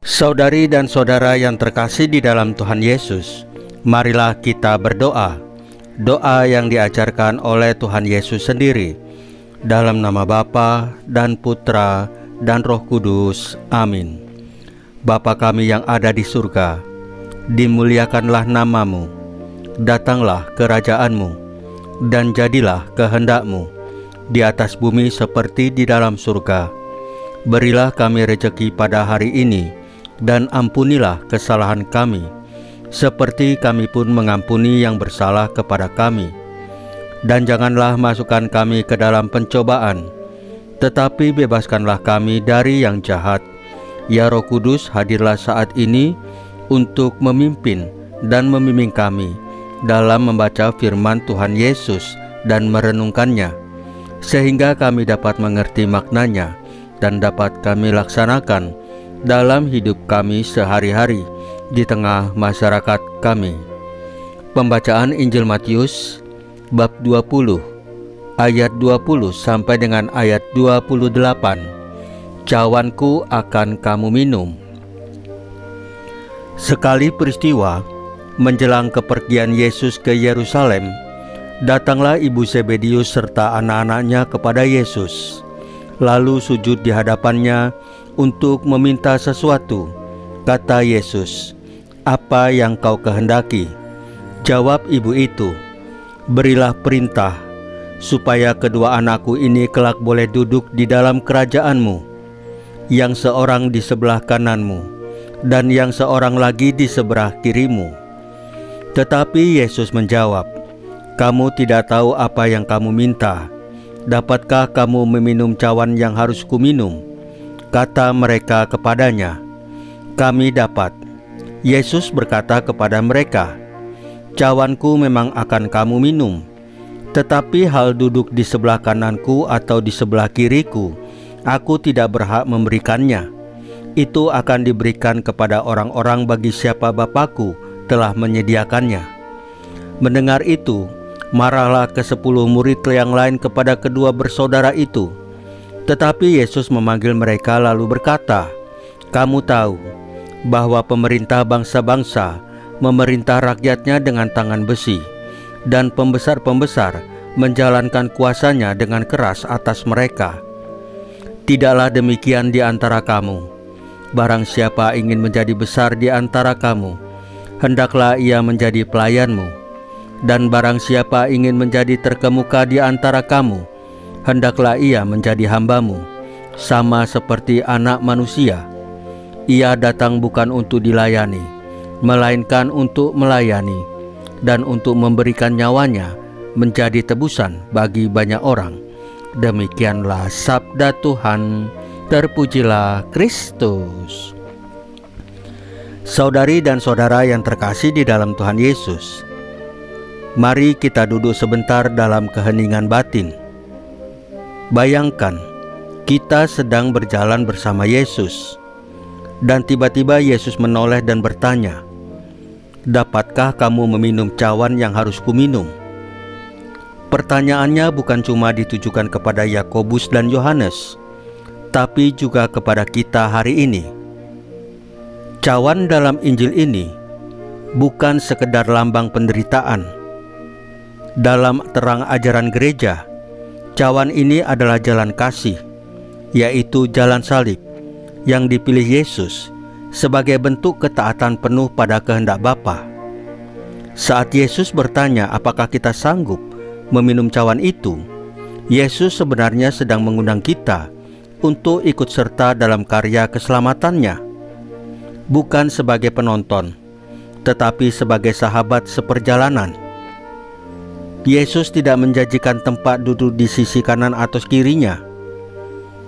Saudari dan saudara yang terkasih di dalam Tuhan Yesus, marilah kita berdoa. Doa yang diajarkan oleh Tuhan Yesus sendiri. Dalam nama Bapa dan Putra dan Roh Kudus. Amin. Bapa kami yang ada di surga, dimuliakanlah namamu. Datanglah kerajaanmu, dan jadilah kehendak-Mu di atas bumi seperti di dalam surga. Berilah kami rejeki pada hari ini, dan ampunilah kesalahan kami, seperti kami pun mengampuni yang bersalah kepada kami. Dan janganlah masukkan kami ke dalam pencobaan, tetapi bebaskanlah kami dari yang jahat. Ya Roh Kudus, hadirlah saat ini untuk memimpin dan membimbing kami dalam membaca firman Tuhan Yesus dan merenungkannya, sehingga kami dapat mengerti maknanya dan dapat kami laksanakan dalam hidup kami sehari-hari di tengah masyarakat kami. Pembacaan Injil Matius bab 20 ayat 20 sampai dengan ayat 28. Cawanku akan kamu minum. Sekali peristiwa menjelang kepergian Yesus ke Yerusalem, datanglah ibu Zebedius serta anak-anaknya kepada Yesus, lalu sujud di hadapannya untuk meminta sesuatu. Kata Yesus, "Apa yang kau kehendaki?" Jawab ibu itu, "Berilah perintah supaya kedua anakku ini kelak boleh duduk di dalam kerajaan-Mu, yang seorang di sebelah kanan-Mu dan yang seorang lagi di sebelah kiri-Mu." Tetapi Yesus menjawab, "Kamu tidak tahu apa yang kamu minta. Dapatkah kamu meminum cawan yang harus kuminum?" Kata mereka kepadanya, "Kami dapat." Yesus berkata kepada mereka, "Cawanku memang akan kamu minum, tetapi hal duduk di sebelah kananku atau di sebelah kiriku, aku tidak berhak memberikannya. Itu akan diberikan kepada orang-orang bagi siapa Bapakku telah menyediakannya." Mendengar itu, marahlah ke-10 murid yang lain kepada kedua bersaudara itu. Tetapi Yesus memanggil mereka lalu berkata, "Kamu tahu bahwa pemerintah bangsa-bangsa memerintah rakyatnya dengan tangan besi, dan pembesar-pembesar menjalankan kuasanya dengan keras atas mereka. Tidaklah demikian di antara kamu. Barang siapa ingin menjadi besar di antara kamu, hendaklah ia menjadi pelayanmu. Dan barang siapa ingin menjadi terkemuka di antara kamu, hendaklah ia menjadi hambamu, sama seperti Anak Manusia. Ia datang bukan untuk dilayani, melainkan untuk melayani, dan untuk memberikan nyawanya menjadi tebusan bagi banyak orang." Demikianlah sabda Tuhan. Terpujilah Kristus. Saudari dan saudara yang terkasih di dalam Tuhan Yesus, mari kita duduk sebentar dalam keheningan batin. Bayangkan, kita sedang berjalan bersama Yesus, dan tiba-tiba Yesus menoleh dan bertanya, "Dapatkah kamu meminum cawan yang harus kuminum?" Pertanyaannya bukan cuma ditujukan kepada Yakobus dan Yohanes, tapi juga kepada kita hari ini. Cawan dalam Injil ini bukan sekedar lambang penderitaan. Dalam terang ajaran gereja, cawan ini adalah jalan kasih, yaitu jalan salib yang dipilih Yesus sebagai bentuk ketaatan penuh pada kehendak Bapa. Saat Yesus bertanya apakah kita sanggup meminum cawan itu, Yesus sebenarnya sedang mengundang kita untuk ikut serta dalam karya keselamatannya, bukan sebagai penonton, tetapi sebagai sahabat seperjalanan. Yesus tidak menjanjikan tempat duduk di sisi kanan atau kirinya.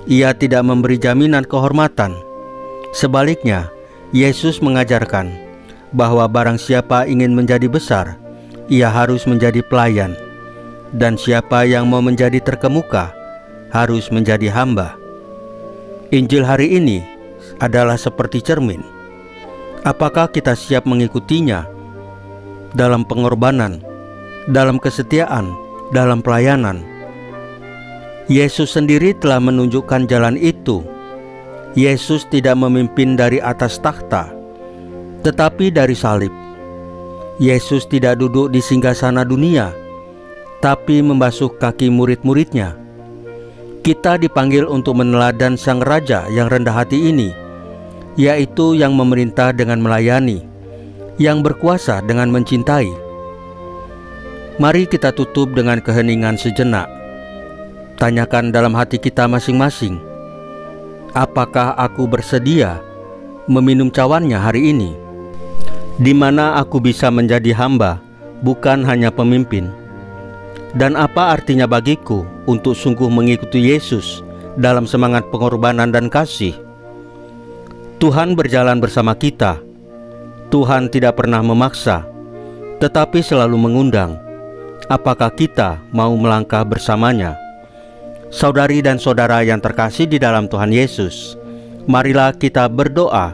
Ia tidak memberi jaminan kehormatan. Sebaliknya, Yesus mengajarkan bahwa barang siapa ingin menjadi besar, ia harus menjadi pelayan, dan siapa yang mau menjadi terkemuka harus menjadi hamba. Injil hari ini adalah seperti cermin. Apakah kita siap mengikutinya dalam pengorbanan, dalam kesetiaan, dalam pelayanan? Yesus sendiri telah menunjukkan jalan itu. Yesus tidak memimpin dari atas takhta, tetapi dari salib. Yesus tidak duduk di singgasana dunia, tapi membasuh kaki murid-muridnya. Kita dipanggil untuk meneladan Sang Raja yang rendah hati ini, yaitu yang memerintah dengan melayani, yang berkuasa dengan mencintai. Mari kita tutup dengan keheningan sejenak. Tanyakan dalam hati kita masing-masing, apakah aku bersedia meminum cawannya hari ini? Di mana aku bisa menjadi hamba, bukan hanya pemimpin? Dan apa artinya bagiku untuk sungguh mengikuti Yesus dalam semangat pengorbanan dan kasih? Tuhan berjalan bersama kita. Tuhan tidak pernah memaksa, tetapi selalu mengundang. Apakah kita mau melangkah bersamanya? Saudari dan saudara yang terkasih di dalam Tuhan Yesus, marilah kita berdoa.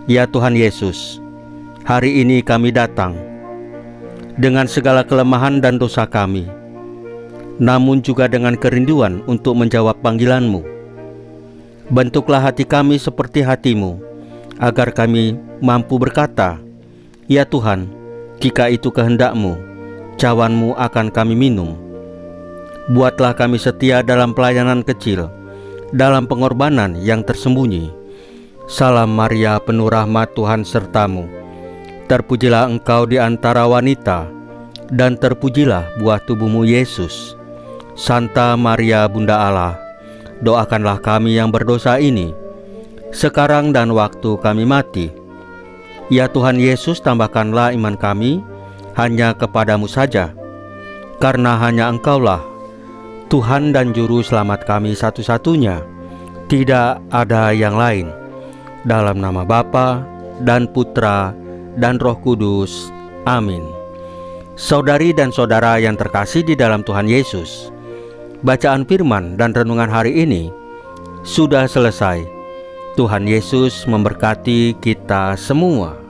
Ya Tuhan Yesus, hari ini kami datang dengan segala kelemahan dan dosa kami, namun juga dengan kerinduan untuk menjawab panggilan-Mu. Bentuklah hati kami seperti hati-Mu, agar kami mampu berkata, ya Tuhan, jika itu kehendak-Mu, cawan-Mu akan kami minum. Buatlah kami setia dalam pelayanan kecil, dalam pengorbanan yang tersembunyi. Salam Maria, penuh rahmat, Tuhan sertamu. Terpujilah engkau di antara wanita, dan terpujilah buah tubuhmu Yesus. Santa Maria Bunda Allah, doakanlah kami yang berdosa ini, sekarang dan waktu kami mati. Ya Tuhan Yesus, tambahkanlah iman kami hanya kepadamu saja, karena hanya Engkaulah Tuhan dan Juru Selamat kami satu-satunya, tidak ada yang lain. Dalam nama Bapa dan Putra dan Roh Kudus. Amin. Saudari dan saudara yang terkasih di dalam Tuhan Yesus, bacaan firman dan renungan hari ini sudah selesai. Tuhan Yesus memberkati kita semua.